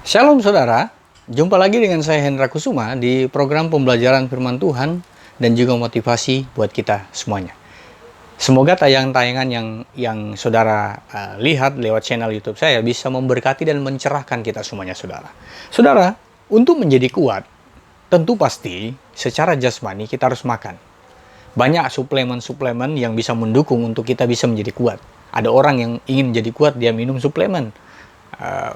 Shalom saudara, jumpa lagi dengan saya Hendra Kusuma di program pembelajaran firman Tuhan dan juga motivasi buat kita semuanya. Semoga tayangan-tayangan yang saudara lihat lewat channel YouTube saya bisa memberkati dan mencerahkan kita semuanya saudara. Saudara, untuk menjadi kuat, tentu pasti secara jasmani kita harus makan. Banyak suplemen-suplemen yang bisa mendukung untuk kita bisa menjadi kuat. Ada orang yang ingin menjadi kuat, dia minum suplemen.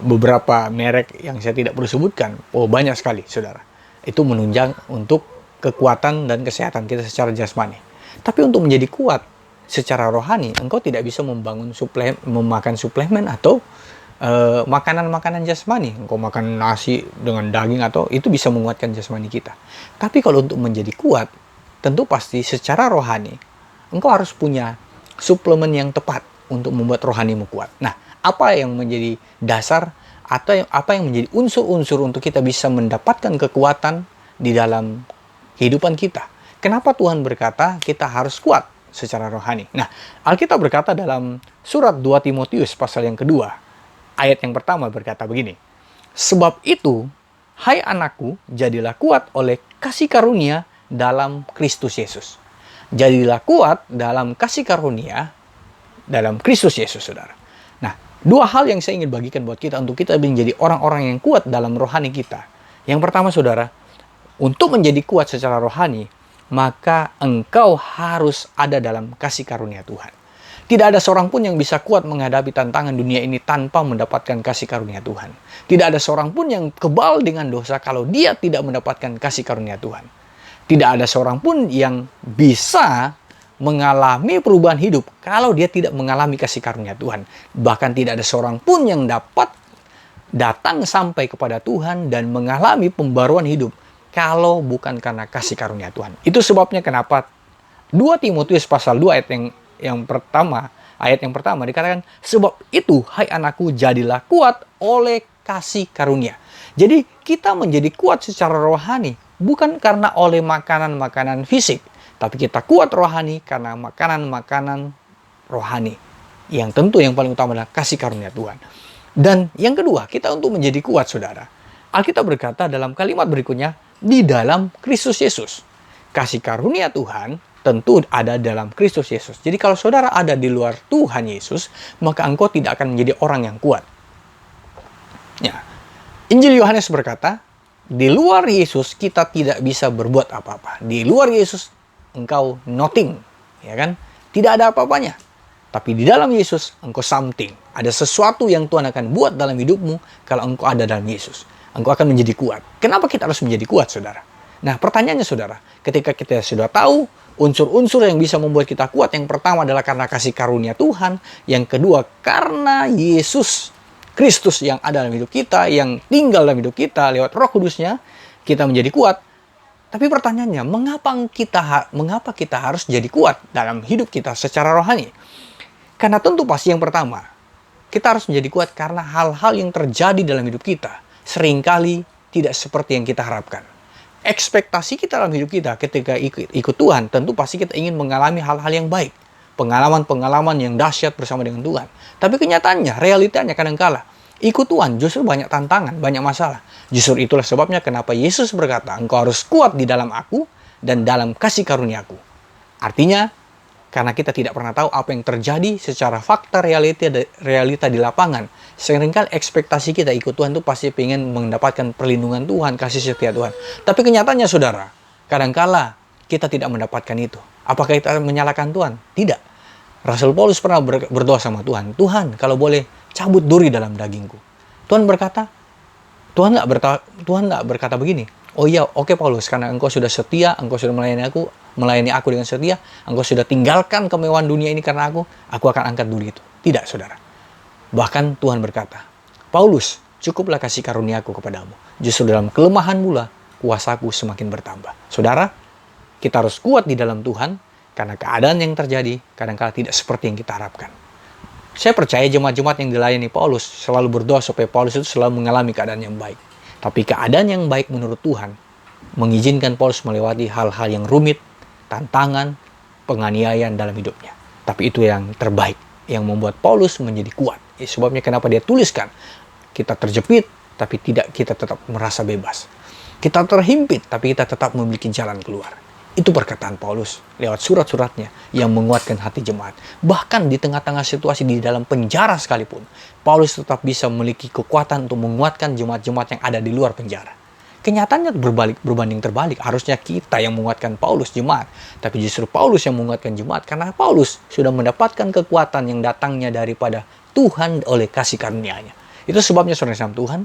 Beberapa merek yang saya tidak perlu sebutkan, banyak sekali saudara. Itu menunjang untuk kekuatan dan kesehatan kita secara jasmani. Tapi untuk menjadi kuat secara rohani, engkau tidak bisa memakan suplemen atau makanan-makanan jasmani. Engkau makan nasi dengan daging atau itu bisa menguatkan jasmani kita. Tapi kalau untuk menjadi kuat, tentu pasti secara rohani, engkau harus punya suplemen yang tepat untuk membuat rohanimu kuat. Nah, apa yang menjadi dasar atau apa yang menjadi unsur-unsur untuk kita bisa mendapatkan kekuatan di dalam kehidupan kita? Kenapa Tuhan berkata kita harus kuat secara rohani? Nah, Alkitab berkata dalam surat 2 Timotius pasal yang kedua, ayat yang pertama berkata begini, "Sebab itu, hai anakku, jadilah kuat oleh kasih karunia dalam Kristus Yesus." Jadilah kuat dalam kasih karunia dalam Kristus Yesus, saudara. Nah, dua hal yang saya ingin bagikan buat kita untuk kita menjadi orang-orang yang kuat dalam rohani kita. Yang pertama, saudara, untuk menjadi kuat secara rohani, maka engkau harus ada dalam kasih karunia Tuhan. Tidak ada seorang pun yang bisa kuat menghadapi tantangan dunia ini tanpa mendapatkan kasih karunia Tuhan. Tidak ada seorang pun yang kebal dengan dosa kalau dia tidak mendapatkan kasih karunia Tuhan. Tidak ada seorang pun yang bisa mengalami perubahan hidup kalau dia tidak mengalami kasih karunia Tuhan. Bahkan tidak ada seorang pun yang dapat datang sampai kepada Tuhan dan mengalami pembaruan hidup kalau bukan karena kasih karunia Tuhan. Itu sebabnya kenapa 2 Timotius pasal 2 ayat yang pertama dikatakan, "Sebab itu, hai anakku, jadilah kuat oleh kasih karunia." Jadi kita menjadi kuat secara rohani bukan karena oleh makanan-makanan fisik, tapi kita kuat rohani karena makanan-makanan rohani. Yang tentu yang paling utama adalah kasih karunia Tuhan. Dan yang kedua, kita untuk menjadi kuat, saudara. Alkitab berkata dalam kalimat berikutnya, di dalam Kristus Yesus. Kasih karunia Tuhan tentu ada dalam Kristus Yesus. Jadi kalau saudara ada di luar Tuhan Yesus, maka engkau tidak akan menjadi orang yang kuat. Ya. Injil Yohanes berkata, di luar Yesus kita tidak bisa berbuat apa-apa. Di luar Yesus engkau nothing, ya kan? Tidak ada apa-apanya. Tapi di dalam Yesus engkau something. Ada sesuatu yang Tuhan akan buat dalam hidupmu kalau engkau ada dalam Yesus. Engkau akan menjadi kuat. Kenapa kita harus menjadi kuat, saudara? Nah, pertanyaannya, saudara, ketika kita sudah tahu unsur-unsur yang bisa membuat kita kuat, yang pertama adalah karena kasih karunia Tuhan, yang kedua karena Yesus Kristus yang ada dalam hidup kita, yang tinggal dalam hidup kita lewat Roh Kudusnya, kita menjadi kuat. Tapi pertanyaannya, mengapa kita harus jadi kuat dalam hidup kita secara rohani? Karena tentu pasti yang pertama, kita harus menjadi kuat karena hal-hal yang terjadi dalam hidup kita seringkali tidak seperti yang kita harapkan. Ekspektasi kita dalam hidup kita ketika ikut Tuhan, tentu pasti kita ingin mengalami hal-hal yang baik. Pengalaman-pengalaman yang dahsyat bersama dengan Tuhan. Tapi kenyataannya, realitanya kadangkala ikut Tuhan justru banyak tantangan, banyak masalah. Justru itulah sebabnya kenapa Yesus berkata, engkau harus kuat di dalam aku dan dalam kasih karuniaku. Artinya, karena kita tidak pernah tahu apa yang terjadi secara fakta realita di lapangan. Seringkali ekspektasi kita ikut Tuhan itu pasti ingin mendapatkan perlindungan Tuhan, kasih setia Tuhan. Tapi kenyataannya, saudara, kadangkala kita tidak mendapatkan itu. Apakah kita menyalahkan Tuhan? Tidak. Rasul Paulus pernah berdoa sama Tuhan, Tuhan, kalau boleh cabut duri dalam dagingku. Tuhan nggak berkata begini. Oh iya, oke Paulus, karena engkau sudah setia, engkau sudah melayani aku dengan setia, engkau sudah tinggalkan kemewahan dunia ini karena aku akan angkat duri itu. Tidak, saudara. Bahkan Tuhan berkata, Paulus, cukuplah kasih karuniaku kepadamu. Justru dalam kelemahan mula, kuasaku semakin bertambah. Saudara, kita harus kuat di dalam Tuhan, karena keadaan yang terjadi kadang-kala tidak seperti yang kita harapkan. Saya percaya jemaat-jemaat yang dilayani Paulus selalu berdoa supaya Paulus itu selalu mengalami keadaan yang baik. Tapi keadaan yang baik menurut Tuhan mengizinkan Paulus melewati hal-hal yang rumit, tantangan, penganiayaan dalam hidupnya. Tapi itu yang terbaik, yang membuat Paulus menjadi kuat. Sebabnya kenapa dia tuliskan, kita terjepit, tapi kita tetap merasa bebas. Kita terhimpit, tapi kita tetap memiliki jalan keluar. Itu perkataan Paulus lewat surat-suratnya yang menguatkan hati jemaat. Bahkan di tengah-tengah situasi di dalam penjara sekalipun, Paulus tetap bisa memiliki kekuatan untuk menguatkan jemaat-jemaat yang ada di luar penjara. Kenyataannya berbanding terbalik. Harusnya kita yang menguatkan Paulus jemaat, tapi justru Paulus yang menguatkan jemaat karena Paulus sudah mendapatkan kekuatan yang datangnya daripada Tuhan oleh kasih karunia-Nya. Itu sebabnya saudara Tuhan,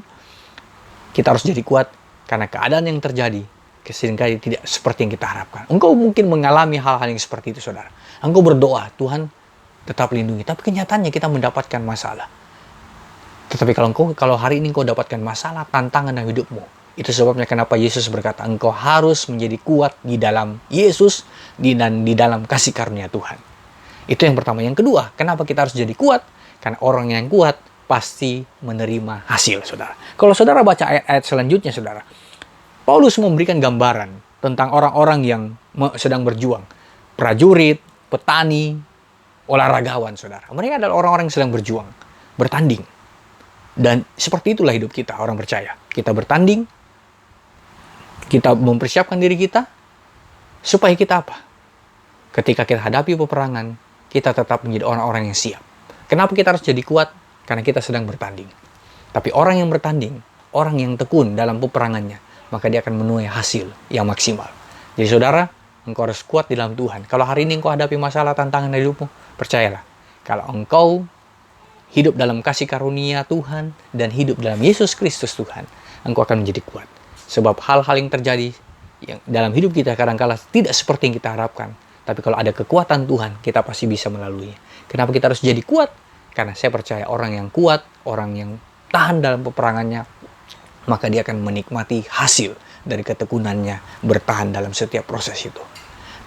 kita harus jadi kuat karena keadaan yang terjadi seringkali tidak seperti yang kita harapkan. Engkau mungkin mengalami hal-hal yang seperti itu, saudara. Engkau berdoa, Tuhan tetap lindungi. Tapi kenyataannya kita mendapatkan masalah. Tetapi kalau hari ini engkau dapatkan masalah, tantangan dalam hidupmu, itu sebabnya kenapa Yesus berkata, engkau harus menjadi kuat di dalam Yesus dan di dalam kasih karunia Tuhan. Itu yang pertama. Yang kedua, kenapa kita harus jadi kuat? Karena orang yang kuat pasti menerima hasil, saudara. Kalau saudara baca ayat-ayat selanjutnya, saudara, Paulus memberikan gambaran tentang orang-orang yang sedang berjuang. Prajurit, petani, olahragawan, saudara. Mereka adalah orang-orang yang sedang berjuang, bertanding. Dan seperti itulah hidup kita, orang percaya. Kita bertanding, kita mempersiapkan diri kita, supaya kita apa? Ketika kita hadapi peperangan, kita tetap menjadi orang-orang yang siap. Kenapa kita harus jadi kuat? Karena kita sedang bertanding. Tapi orang yang bertanding, orang yang tekun dalam peperangannya, maka dia akan menuai hasil yang maksimal. Jadi saudara, engkau harus kuat di dalam Tuhan. Kalau hari ini engkau hadapi masalah, tantangan dalam hidupmu, percayalah. Kalau engkau hidup dalam kasih karunia Tuhan dan hidup dalam Yesus Kristus Tuhan, engkau akan menjadi kuat. Sebab hal-hal yang terjadi yang dalam hidup kita kadang-kala tidak seperti yang kita harapkan. Tapi kalau ada kekuatan Tuhan, kita pasti bisa melaluinya. Kenapa kita harus jadi kuat? Karena saya percaya orang yang kuat, orang yang tahan dalam peperangannya, maka dia akan menikmati hasil dari ketekunannya bertahan dalam setiap proses itu.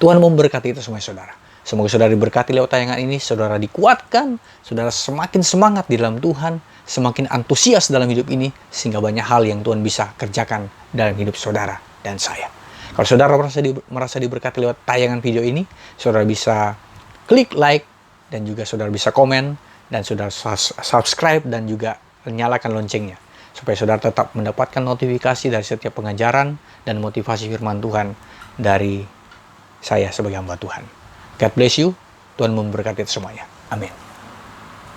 Tuhan memberkati itu semua, saudara. Semoga saudara diberkati lewat tayangan ini, saudara dikuatkan, saudara semakin semangat di dalam Tuhan, semakin antusias dalam hidup ini, sehingga banyak hal yang Tuhan bisa kerjakan dalam hidup saudara dan saya. Kalau saudara merasa diberkati lewat tayangan video ini, saudara bisa klik like, dan juga saudara bisa komen, dan saudara subscribe, dan juga nyalakan loncengnya, supaya saudara tetap mendapatkan notifikasi dari setiap pengajaran dan motivasi firman Tuhan dari saya sebagai hamba Tuhan. God bless you. Tuhan memberkati semuanya. Amin.